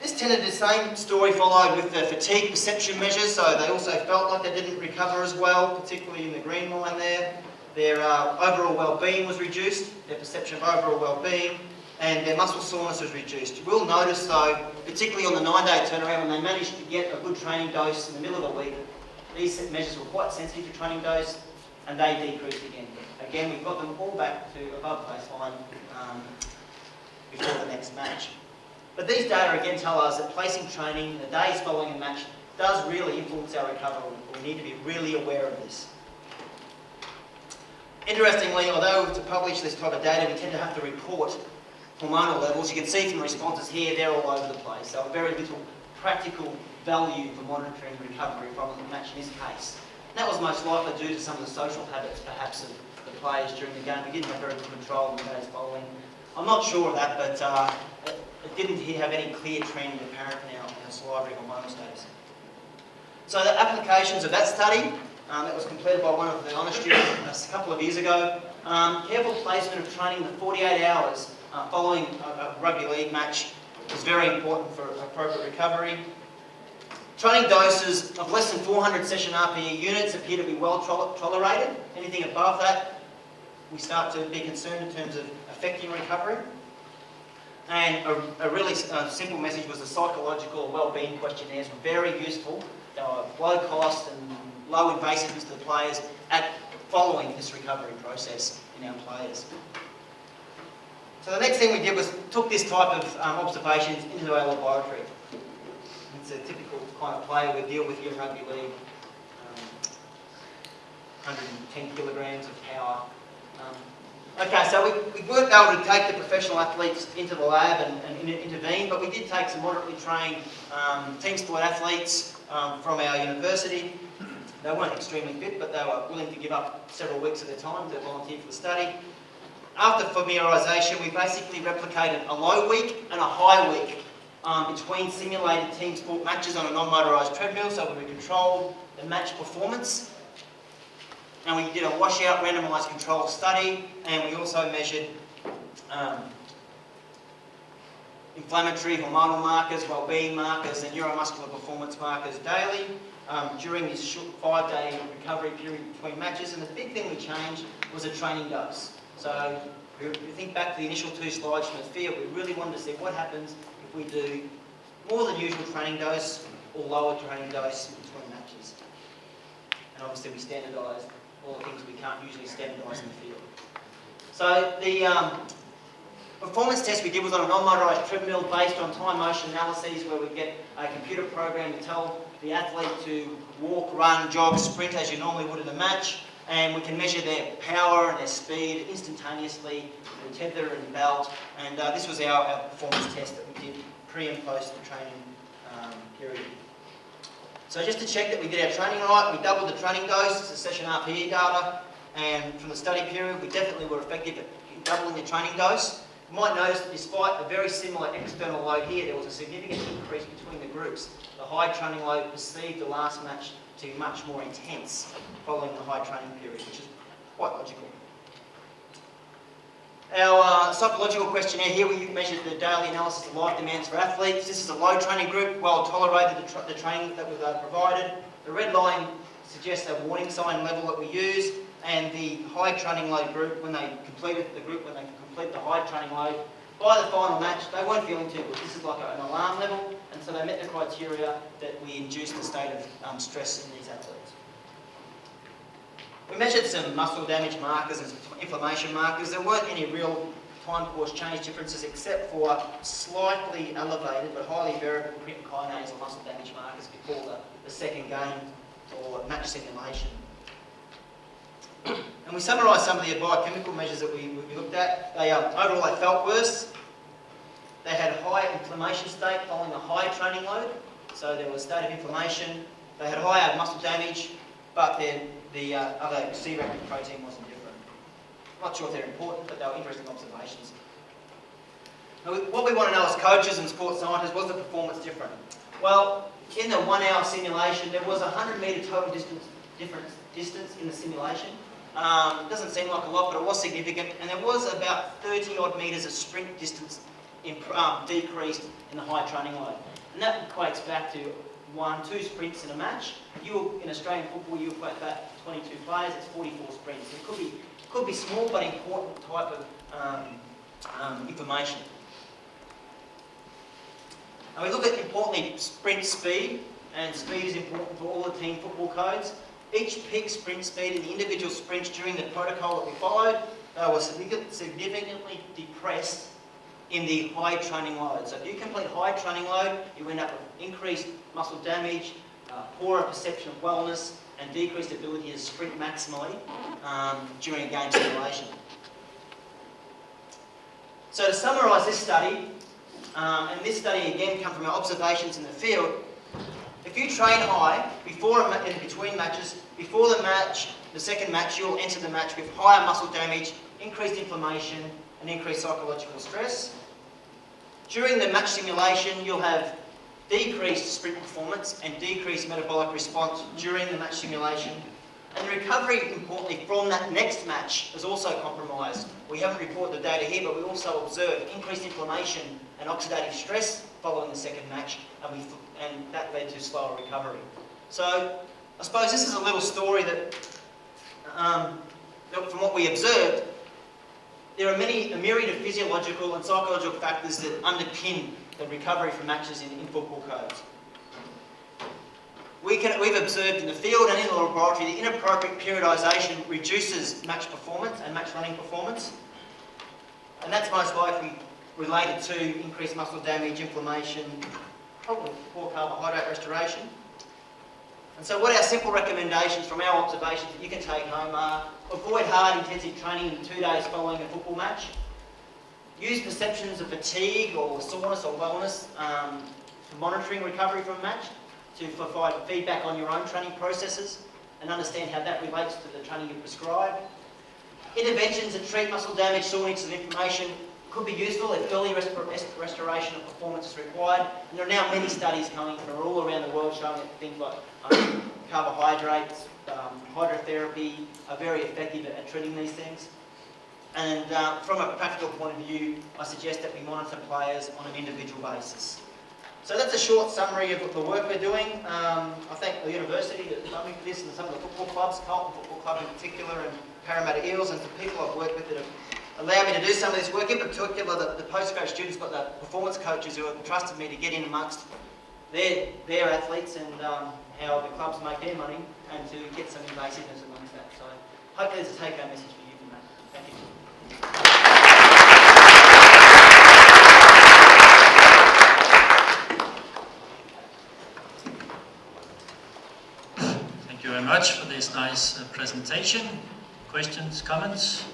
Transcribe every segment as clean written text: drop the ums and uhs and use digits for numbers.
This tended the same story followed with the fatigue perception measures, so they also felt like they didn't recover as well, particularly in the green line there. Their overall well-being was reduced, their perception of overall well-being, and their muscle soreness was reduced. You will notice though, particularly on the 9-day turnaround, when they managed to get a good training dose in the middle of the week, these measures were quite sensitive to training dose, and they decreased again. Again, we've got them all back to above baseline before the next match. But these data again tell us that placing training the days following a match does really influence our recovery. We need to be really aware of this. Interestingly, although to publish this type of data we tend to have to report hormonal levels, you can see from the responses here they're all over the place. So very little practical value for monitoring recovery from the match in this case. And that was most likely due to some of the social habits perhaps of the players during the game. We didn't have very good control in the days following. I'm not sure of that, but it didn't have any clear trend apparent in our salivary hormonal status. So the applications of that study, that was completed by one of the honours students a couple of years ago. Careful placement of training the 48 hours following a rugby league match is very important for appropriate recovery. Training doses of less than 400 session RPE units appear to be well tolerated. Anything above that, we start to be concerned in terms of affecting recovery. And a really simple message was the psychological well-being questionnaires were very useful. They were low cost and low invasiveness to the players at following this recovery process in our players. So the next thing we did was took this type of observations into our laboratory. It's a typical kind of player we deal with here in rugby league. 110 kilograms of power. Okay, so we weren't able to take the professional athletes into the lab and intervene, but we did take some moderately trained team sport athletes from our university. They weren't extremely fit, but they were willing to give up several weeks of their time to volunteer for the study. After familiarisation, we basically replicated a low week and a high week between simulated team sport matches on a non-motorised treadmill, so we controlled the match performance. And we did a washout randomised control study, and we also measured inflammatory hormonal markers, well-being markers, and neuromuscular performance markers daily during this short 5-day recovery period between matches. And the big thing we changed was a training dose. So if you think back to the initial 2 slides from the field, we really wanted to see what happens if we do more than usual training dose or lower training dose between matches. And obviously we standardised all the things we can't usually standardise in the field. So the performance test we did was on a non-motorised treadmill based on time motion analyses, where we get a computer program to tell the athlete to walk, run, jog, sprint as you normally would in a match, and we can measure their power and their speed instantaneously with tether and belt. And this was our performance test that we did pre and post the training period. So just to check that we did our training right, we doubled the training dose, the session RPE data, and from the study period we definitely were effective at doubling the training dose. You might notice that despite a very similar external load here, there was a significant increase between the groups. The high training load perceived the last match to be much more intense following the high training period, which is quite logical. Our psychological questionnaire here, we measured the daily analysis of life demands for athletes. This is a low training group, well tolerated the training that was provided. The red line suggests a warning sign level that we use, and the high training load group, when they complete the high training load, by the final match, they weren't feeling too good. This is like an alarm level, and so they met the criteria that we induced a state of stress in these athletes. We measured some muscle damage markers and inflammation markers. There weren't any real time course change differences except for slightly elevated but highly variable creatine kinase or muscle damage markers before the second game or match simulation. And we summarised some of the biochemical measures that we looked at. Overall they felt worse. They had a high inflammation state following a high training load, so there was a state of inflammation. They had higher muscle damage, but the other C-reactive protein wasn't different. Not sure if they're important, but they were interesting observations. Now, what we want to know as coaches and sports scientists, was the performance different? Well, in the 1 hour simulation, there was a 100-metre total distance in the simulation. Doesn't seem like a lot, but it was significant, and there was about 30 odd metres of sprint distance decreased in the high training load. And that equates back to 2 sprints in a match. In Australian football, you equate that 22 players, it's 44 sprints. It could be small but important type of information. And we look at, importantly, sprint speed, and speed is important for all the team football codes. Each peak sprint speed in the individual sprints during the protocol that we followed was significantly depressed in the high training load. So if you complete high training load, you end up with increased muscle damage, poorer perception of wellness, and decreased ability to sprint maximally during a game simulation. So to summarise this study, and this study again comes from our observations in the field, if you train high before and between matches, before the match, the second match, you'll enter the match with higher muscle damage, increased inflammation, and increased psychological stress. During the match simulation, you'll have decreased sprint performance and decreased metabolic response during the match simulation. And the recovery, importantly, from that next match is also compromised. We haven't reported the data here, but we also observed increased inflammation and oxidative stress following the second match, and that led to slower recovery. So I suppose this is a little story that, from what we observed, there are a myriad of physiological and psychological factors that underpin the recovery from matches in football codes. We've observed in the field and in the laboratory that inappropriate periodisation reduces match performance and match running performance. And that's most likely related to increased muscle damage, inflammation, probably poor carbohydrate restoration. And so what our simple recommendations from our observations that you can take home are: avoid hard intensive training in the 2 days following a football match. Use perceptions of fatigue or soreness or wellness for monitoring recovery from a match, to provide feedback on your own training processes and understand how that relates to the training you prescribe. Interventions that treat muscle damage, soreness and inflammation could be useful if early restoration of performance is required. And there are now many studies coming from all around the world showing that things like carbohydrates, hydrotherapy are very effective at treating these things. And from a practical point of view, I suggest that we monitor players on an individual basis. So that's a short summary of the work we're doing. I thank the university that funded this, and some of the football clubs, Carlton Football Club in particular, and Parramatta Eels, and the people I've worked with that have allowed me to do some of this work. In particular, the postgrad students, but the performance coaches who have trusted me to get in amongst their athletes and how the clubs make their money, and to get some invasiveness amongst that. So hopefully there's a take-home message for you from that. Thank you. Thank you very much for this nice presentation. Questions, comments?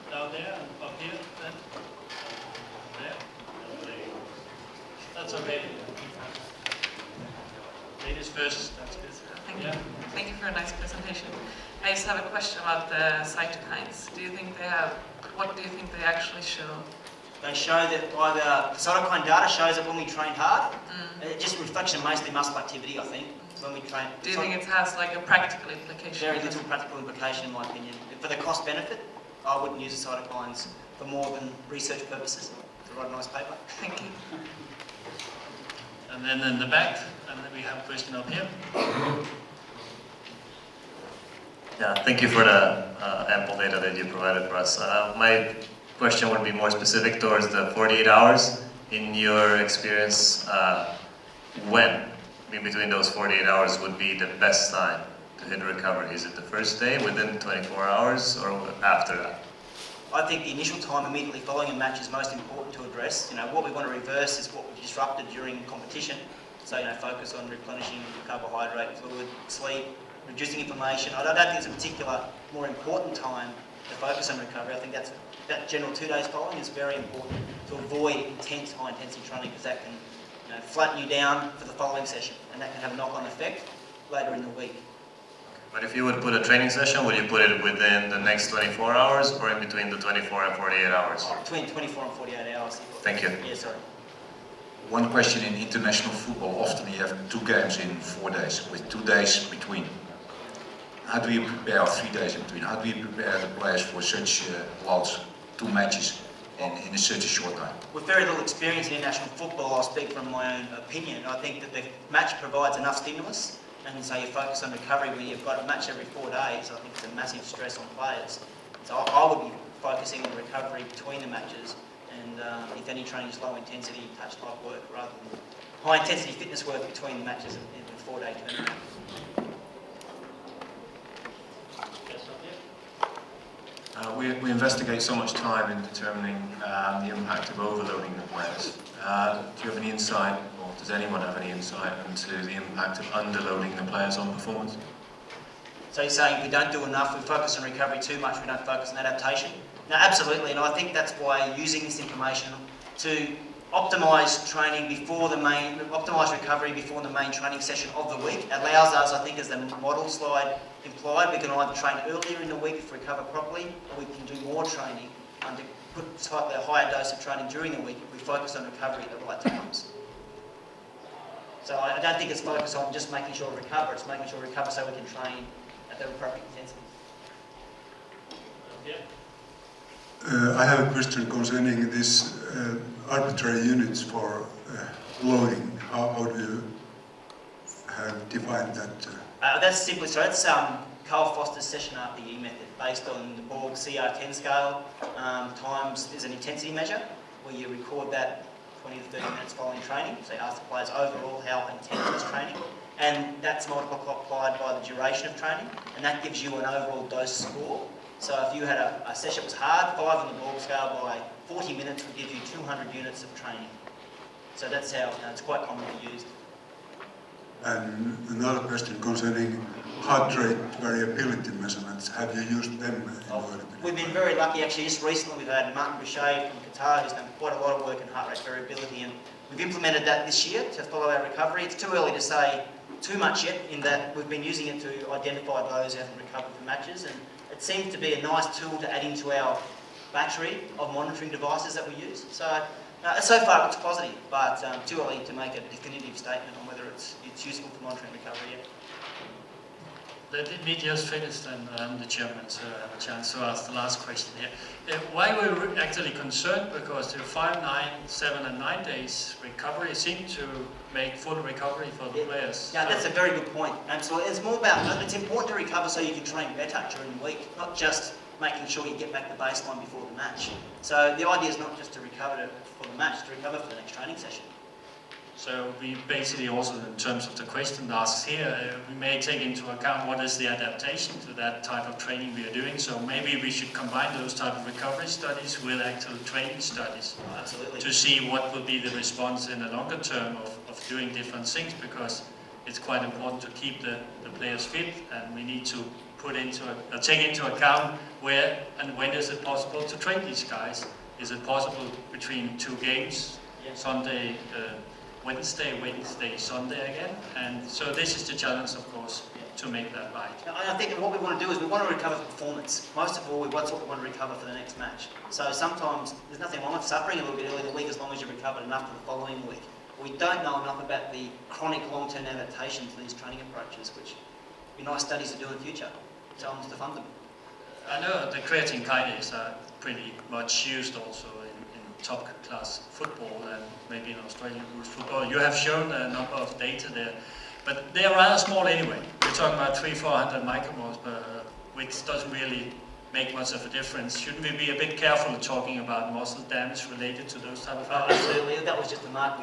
Down there, up here, then. There. That's okay. Ladies first, that's good. Thank you. Thank you for a nice presentation. I just have a question about the cytokines. What do you think they actually show? They show that the cytokine data shows that when we train hard, it's just a reflection of mostly muscle activity, I think, when we train. Do you think it has like a practical implication? Very little practical implication, in my opinion. For the cost benefit, I wouldn't use the cytokines for more than research purposes to write a nice paper. Thank you. And then in the back, and then we have a question up here. Yeah, thank you for the ample data that you provided for us. My question would be more specific towards the 48 hours. In your experience, when in between those 48 hours would be the best time to hit recovery? Is it the first day, within 24 hours, or after that? I think the initial time immediately following a match is most important to address. What we want to reverse is what we disrupted during competition. So, focus on replenishing carbohydrate, fluid, sleep, reducing inflammation. I don't think there's a particular more important time to focus on recovery. I think that general 2 days following is very important to avoid intense, high-intensity training, because that can flatten you down for the following session, and that can have a knock-on effect later in the week. But if you would put a training session, would you put it within the next 24 hours or in between the 24 and 48 hours? Between 24 and 48 hours. Thank you. Yeah, sorry. One question: in international football, often you have 2 games in 4 days, with 2 days between. how do you prepare, or 3 days in between, how do you prepare the players for such large 2 matches in such a short time? With very little experience in international football, I'll speak from my own opinion. I think that the match provides enough stimulus, and so you focus on recovery when you've got a match every 4 days. I think it's a massive stress on players. So I would be focusing on recovery between the matches, and if any training is low intensity, touch type work rather than high intensity fitness work between the matches in a 4-day tournament. We investigate so much time in determining the impact of overloading the players. Do you have any insight, or does anyone have any insight into the impact of underloading the players on performance? So you're saying if we don't do enough, we focus on recovery too much, we don't focus on adaptation? No, absolutely, and I think that's why using this information to optimise training before the main, optimise recovery before the main training session of the week allows us, I think as the model slide implied, we can either train earlier in the week to recover properly, or we can do more training and to put slightly a higher dose of training during the week if we focus on recovery at the right times. So I don't think it's focused on just making sure we recover, it's making sure we recover so we can train at the appropriate intensity. I have a question concerning this arbitrary units for loading. How do you have defined that? That's simply, so that's Carl Foster's session RPE method based on the Borg CR10 scale times is an intensity measure where you record that 20 to 30 minutes following training. So you ask the players overall how intense was training, and that's multiplied by the duration of training, and that gives you an overall dose score. So if you had a session that was hard, 5 on the Borg scale by 40 minutes would give you 200 units of training. So that's how it's quite commonly used. And another question concerning heart rate variability measurements. Have you used them in order to? We've been very lucky actually. Just recently we've had Martin Boucher from Qatar who's done quite a lot of work in heart rate variability, and we've implemented that this year to follow our recovery. It's too early to say too much yet in that we've been using it to identify those who haven't recovered from matches, and it seems to be a nice tool to add into our battery of monitoring devices that we use. So so far it looks positive, but too early to make a definitive statement on whether it's useful for monitoring recovery yet. Let me just finish then, the chairman, to have a chance to ask the last question here. Why were we actually concerned? Because the 5, 9, 7 and 9 days recovery seem to make full recovery for the players. Yeah, that's a very good point. Absolutely. It's more about, it's important to recover so you can train better during the week, not just making sure you get back to baseline before the match. So the idea is not just to recover for the match, to recover for the next training session. So we basically also, in terms of the question asked here, we may take into account what is the adaptation to that type of training we are doing. So maybe we should combine those type of recovery studies with actual training studies. Oh, absolutely. To see what will be the response in the longer term of doing different things, because it's quite important to keep the players fit, and we need to take into account where and when is it possible to train these guys. Is it possible between 2 games, Sunday, Wednesday, Sunday again? And so this is the challenge, of course, to make that right. I think what we want to do is we want to recover performance. Most of all, that's what we want to recover for the next match. So sometimes there's nothing wrong with suffering a little bit early in the week as long as you've recovered enough for the following week. We don't know enough about the chronic long-term adaptation to these training approaches, which would be nice studies to do in the future. So I want to fund them. I know the creatine kinase are pretty much used also in top class football and maybe in Australian rules football. You have shown a number of data there, but they are rather small anyway. We're talking about 300-400 micromoles, which doesn't really make much of a difference. Shouldn't we be a bit careful talking about muscle damage related to those type of factors? Absolutely. That was just a mark